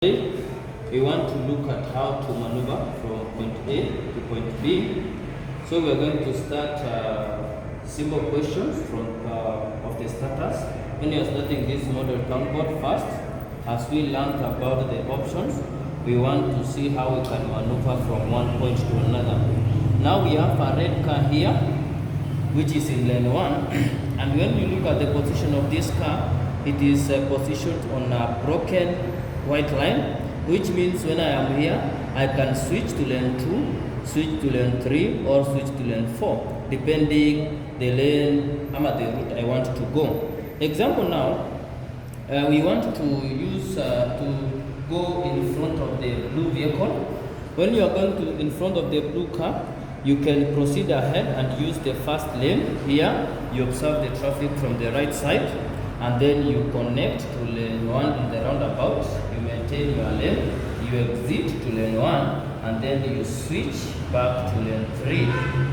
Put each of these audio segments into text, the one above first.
Today, we want to look at how to maneuver from point A to point B. So we are going to start simple questions from of the starters. When you are starting this model count board first, as we learned about the options, we want to see how we can maneuver from one point to another. Now we have a red car here, which is in lane 1, and when you look at the position of this car, it is positioned on a broken white line, which means when I am here, I can switch to lane 2, switch to lane 3, or switch to lane 4, depending the lane or the route I want to go. Example now, we want to use to go in front of the blue vehicle. When you are going to in front of the blue car, you can proceed ahead and use the first lane. Here, you observe the traffic from the right side, and then you connect to lane 1 in the roundabout. You maintain your lane, you exit to lane 1, and then you switch back to lane 3.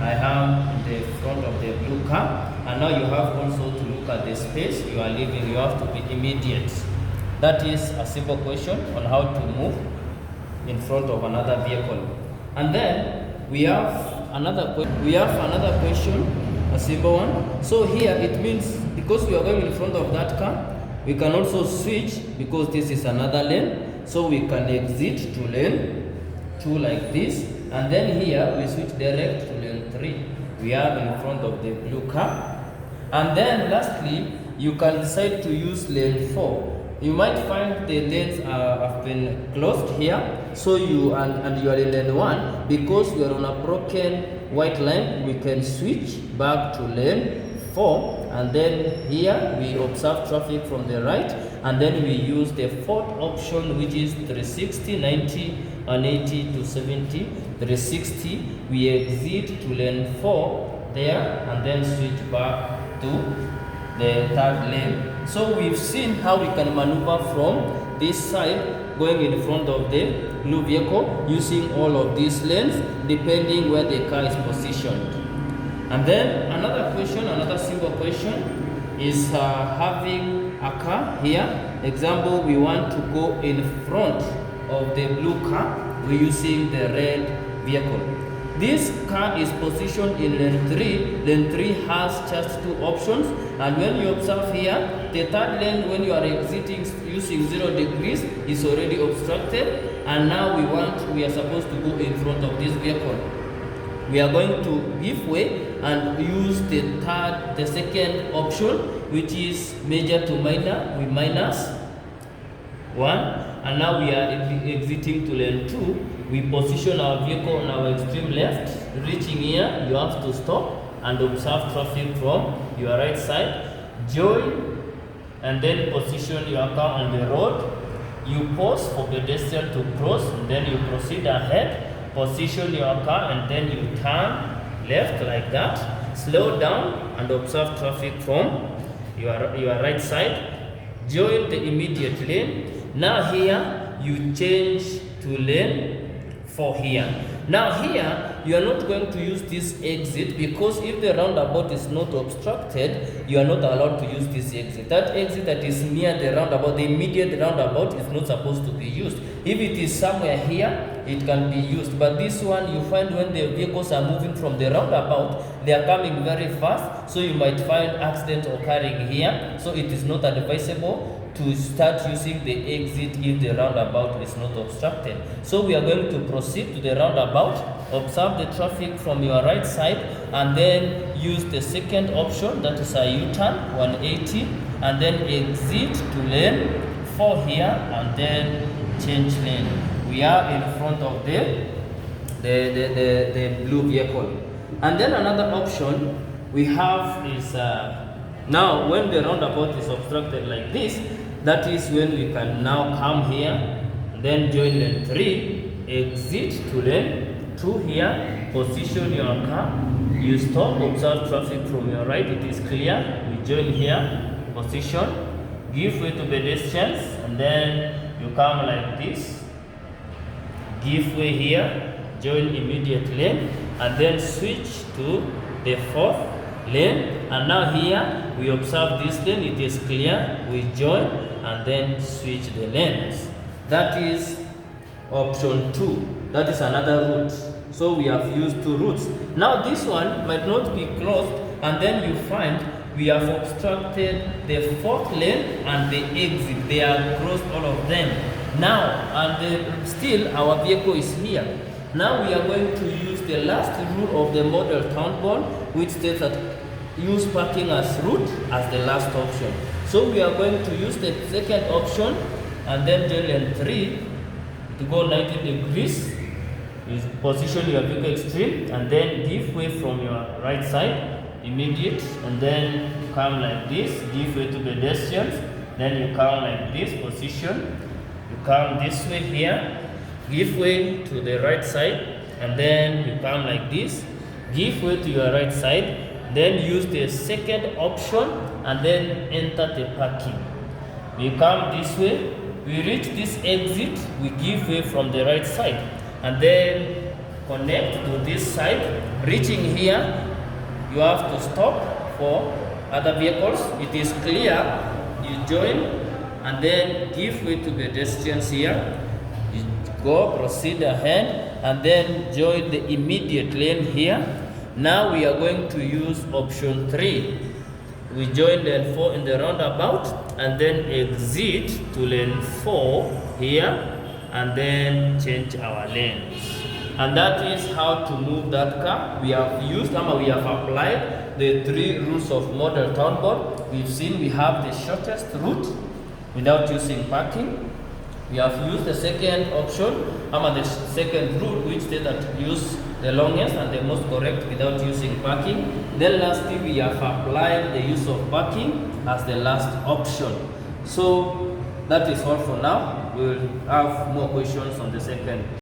I am in the front of the blue car, and now you have also to look at the space you are leaving. You have to be immediate. That is a simple question on how to move in front of another vehicle. And then we have another question, a simple one. So here it means because we are going in front of that car, we can also switch because this is another lane. So we can exit to lane 2 like this, and then here we switch direct to lane 3. We are in front of the blue car. And then lastly, you can decide to use lane 4. You might find the lanes have been closed here, so you are in lane 1. Because we are on a broken white line, we can switch back to lane 4, and then here we observe traffic from the right, and then we use the fourth option, which is 360, 90, and 80 to 70. 360, we exit to lane 4 there, and then switch back to the third lane. So we've seen how we can maneuver from this side going in front of the blue vehicle using all of these lanes depending where the car is positioned. And then another simple question is having a car here. Example, we want to go in front of the blue car. We're using the red vehicle. This car is positioned in lane 3. Lane 3 has just 2 options, and when you observe here, the third lane, when you are exiting using 0 degrees, is already obstructed, and now we are supposed to go in front of this vehicle. We are going to give way and use the second option, which is major to minor. We minus 1, and now we are exiting to lane 2. We position our vehicle on our extreme left. Reaching here, you have to stop and observe traffic from your right side. Join and then position your car on the road. You pause for pedestrian to cross, and then you proceed ahead. Position your car, and then you turn left like that. Slow down and observe traffic from your right side. Join the immediate lane. Now here you change to lane 4 here. Now here you are not going to use this exit, because if the roundabout is not obstructed, you are not allowed to use this exit. That exit that is near the roundabout, the immediate roundabout, is not supposed to be used. If it is somewhere here, it can be used, but this one you find when the vehicles are moving from the roundabout, they are coming very fast, so you might find accidents occurring here. So it is not advisable to start using the exit if the roundabout is not obstructed. So we are going to proceed to the roundabout, observe the traffic from your right side, and then use the second option, that is a U-turn 180, and then exit to lane 4 here, and then change lane. We are in front of the blue vehicle. And then another option we have is now when the roundabout is obstructed like this, that is when we can now come here, then join lane 3, exit to lane 2 here, position your car, you stop, observe traffic from your right, it is clear, we join here, position, give way to pedestrians, and then you come like this, give way here, join immediate lane, and then switch to the 4th lane. And now here we observe this lane, it is clear, we join and then switch the lanes. That is option 2. That is another route. So we have used 2 routes. Now this one might not be closed, and then you find we have obstructed the 4th lane and the exit. They are closed, all of them. Now, and still our vehicle is here. Now we are going to use the last rule of the model town board, which states that use parking as route as the last option. So we are going to use the second option, and then join lane 3 to go 90 degrees. You position your vehicle extreme, and then give way from your right side, immediate, and then come like this, give way to pedestrians. Then you come like this position, you come this way here, give way to the right side, and then you come like this, give way to your right side, then use the second option, and then enter the parking. We come this way, we reach this exit, we give way from the right side, and then connect to this side. Reaching here, you have to stop for other vehicles. It is clear, you join, and then give way to pedestrians here. You go, proceed ahead, and then join the immediate lane here. Now we are going to use option 3. We join lane 4 in the roundabout, and then exit to lane 4 here, and then change our lanes. And that is how to move that car. We have used, we have applied the 3 rules of model town board. We've seen we have the shortest route without using parking. We have used the second option, the second rule, which says that use the longest and the most correct without using parking. Then lastly, we have applied the use of parking as the last option. So that is all for now. We'll have more questions on the second.